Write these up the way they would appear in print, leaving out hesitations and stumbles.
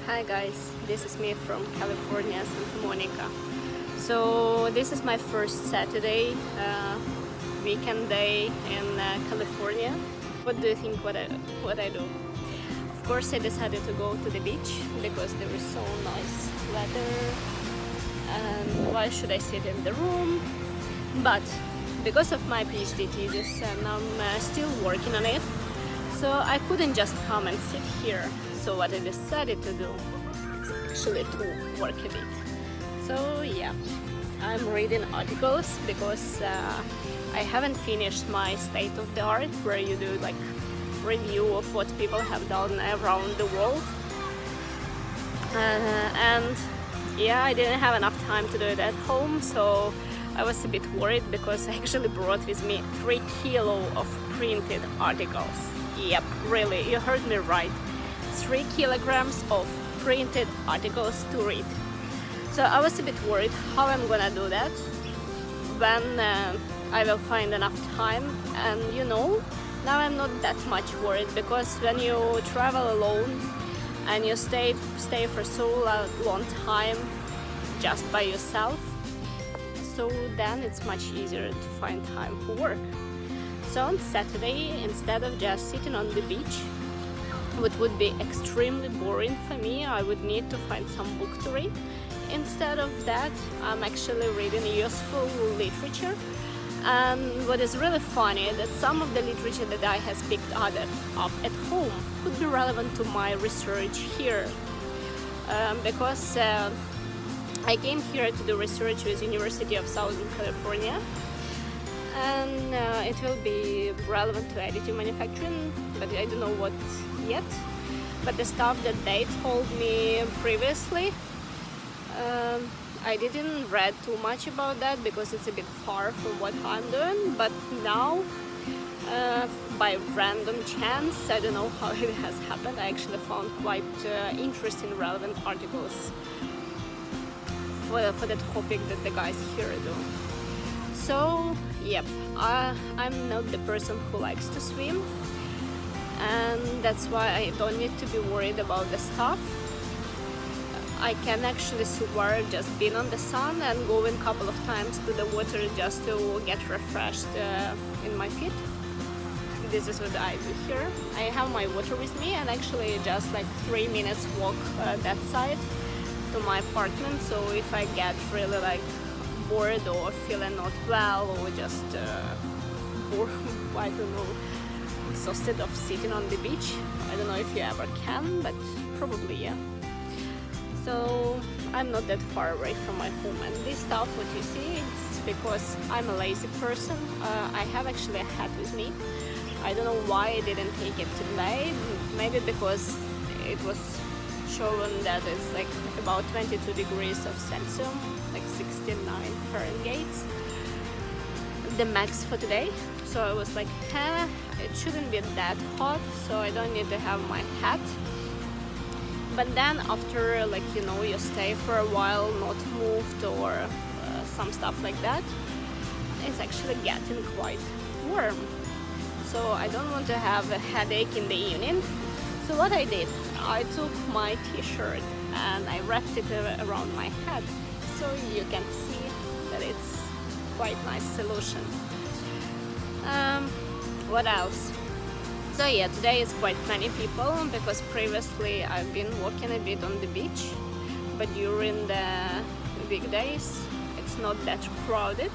Hi guys, this is me from California, Santa Monica. So this is my first Saturday weekend day in California. What do you think what I do? Of course I decided to go to the beach because there is so nice weather and why should I sit in the room? But because of my PhD thesis and I'm still working on it, so I couldn't just come and sit here. So what I decided to do is actually to work a bit. So yeah, I'm reading articles because I haven't finished my state of the art, where you do like review of what people have done around the world. And yeah, I didn't have enough time to do it at home, so I was a bit worried because I actually brought with me 3 kilos of printed articles. Yep, really, you heard me right. 3 kilograms of printed articles to read. So I was a bit worried how I'm gonna do that, when I will find enough time. And you know, now I'm not that much worried, because when you travel alone and you stay for so long time just by yourself, so then it's much easier to find time for work. So on Saturday, instead of just sitting on the beach, what would be extremely boring for me, I would need to find some book to read. Instead of that, I'm actually reading useful literature. And what is really funny, that some of the literature that I have picked up at home could be relevant to my research here. Because I came here to do research with University of Southern California, and it will be relevant to additive manufacturing, but I don't know what yet. But the stuff that they told me previously, I didn't read too much about that because it's a bit far from what I'm doing. But now, by random chance, I don't know how it has happened, I actually found quite interesting, relevant articles for the topic that the guys here do. So, yep, I'm not the person who likes to swim, and that's why I don't need to be worried about the stuff. I can actually swear just being on the sun and going a couple of times to the water just to get refreshed in my feet. This is what I do here. I have my water with me, and actually just like 3 minutes walk that side to my apartment. So if I get really like bored or feeling not well, or just bored, I don't know, exhausted of sitting on the beach. I don't know if you ever can, but probably yeah. So I'm not that far away from my home, and this stuff what you see, it's because I'm a lazy person. I have actually a hat with me. I don't know why I didn't take it today. Maybe because it was shown that it's like about 22 degrees of Celsius, like 69 Fahrenheit, the max for today. So I was like, it shouldn't be that hot, so I don't need to have my hat. But then after, like, you know, you stay for a while not moved or some stuff like that, it's actually getting quite warm. So I don't want to have a headache in the evening. So what I did, I took my t-shirt and I wrapped it around my head, so you can see that it's quite nice solution. What else? So yeah, today is quite many people because previously I've been walking a bit on the beach, but during the weekdays it's not that crowded.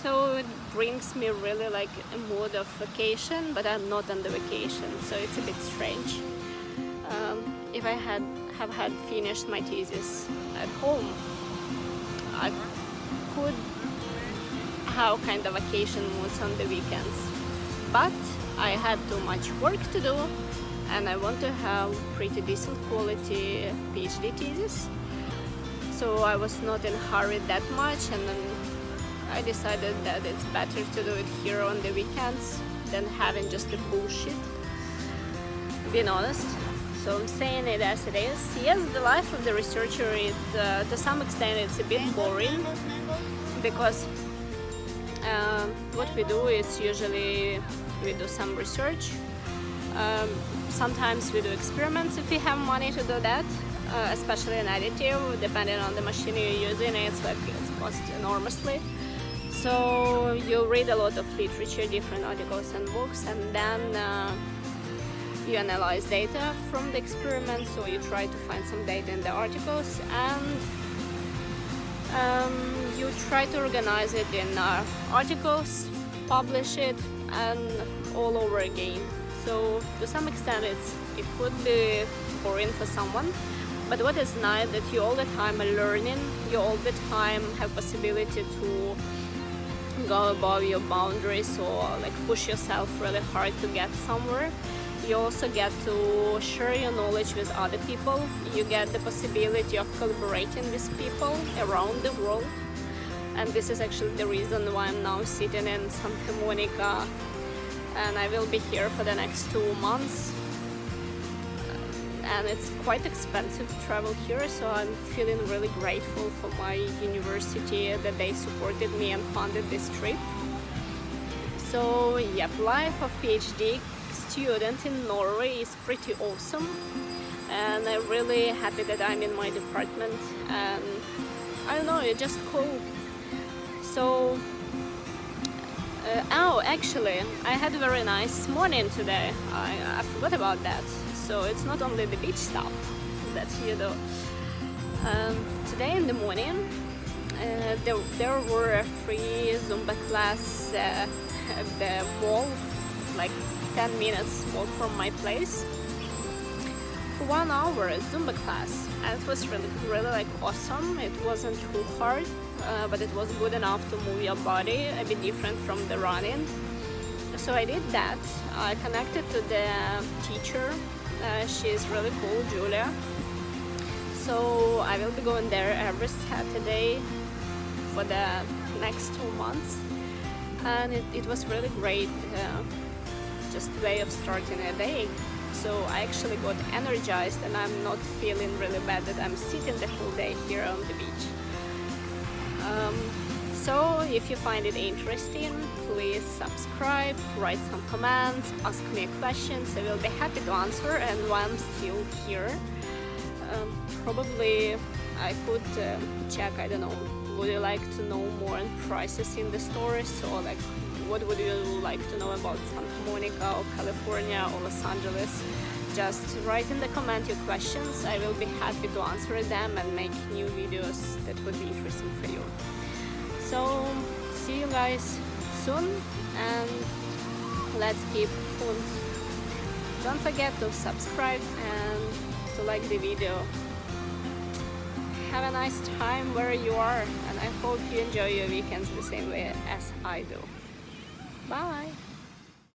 So it brings me really like a mood of vacation, but I'm not on the vacation, so it's a bit strange. If I have had finished my thesis at home, I could have kind of vacation moods on the weekends. But I had too much work to do, and I want to have pretty decent quality PhD thesis. So I was not in a hurry that much, and then I decided that it's better to do it here on the weekends than having just a bullshit, being honest. So I'm saying it as it is. Yes, the life of the researcher is, to some extent, it's a bit boring, because what we do is usually we do some research, Sometimes we do experiments if we have money to do that, especially in additive, depending on the machine you're using, it's cost enormously. So you read a lot of literature, different articles and books, and then you analyze data from the experiment, so you try to find some data in the articles, and you try to organize it in articles, publish it, and all over again. So to some extent it could be boring for someone, but what is nice that you all the time are learning, you all the time have possibility to go above your boundaries or like push yourself really hard to get somewhere. You also get to share your knowledge with other people. You get the possibility of collaborating with people around the world. And this is actually the reason why I'm now sitting in Santa Monica, and I will be here for the next 2 months. And it's quite expensive to travel here, so I'm feeling really grateful for my university that they supported me and funded this trip. So yep, life of PhD student in Norway is pretty awesome, and I'm really happy that I'm in my department, and I don't know, it's just cool. So oh, actually I had a very nice morning today. I forgot about that. So it's not only the beach stuff that you do. Today in the morning there were a free Zumba class at the mall, like 10 minutes walk from my place, for 1 hour Zumba class, and it was really like awesome. It wasn't too hard, but it was good enough to move your body, a bit different from the running. So I did that. I connected to the teacher. She's really cool, Julia. So I will be going there every Saturday for the next 2 months, and it was really great, just way of starting a day. So I actually got energized, and I'm not feeling really bad that I'm sitting the whole day here on the beach. So if you find it interesting, please subscribe, write some comments, ask me questions. I will be happy to answer, and while I'm still here, probably I could check, I don't know, would you like to know more on prices in the stores, or like what would you like to know about Santa Monica or California or Los Angeles? Just write in the comment your questions. I will be happy to answer them and make new videos that would be interesting for you. So see you guys soon, and let's keep tuned. Don't forget to subscribe and to like the video. Have a nice time where you are, and I hope you enjoy your weekends the same way as I do. Bye!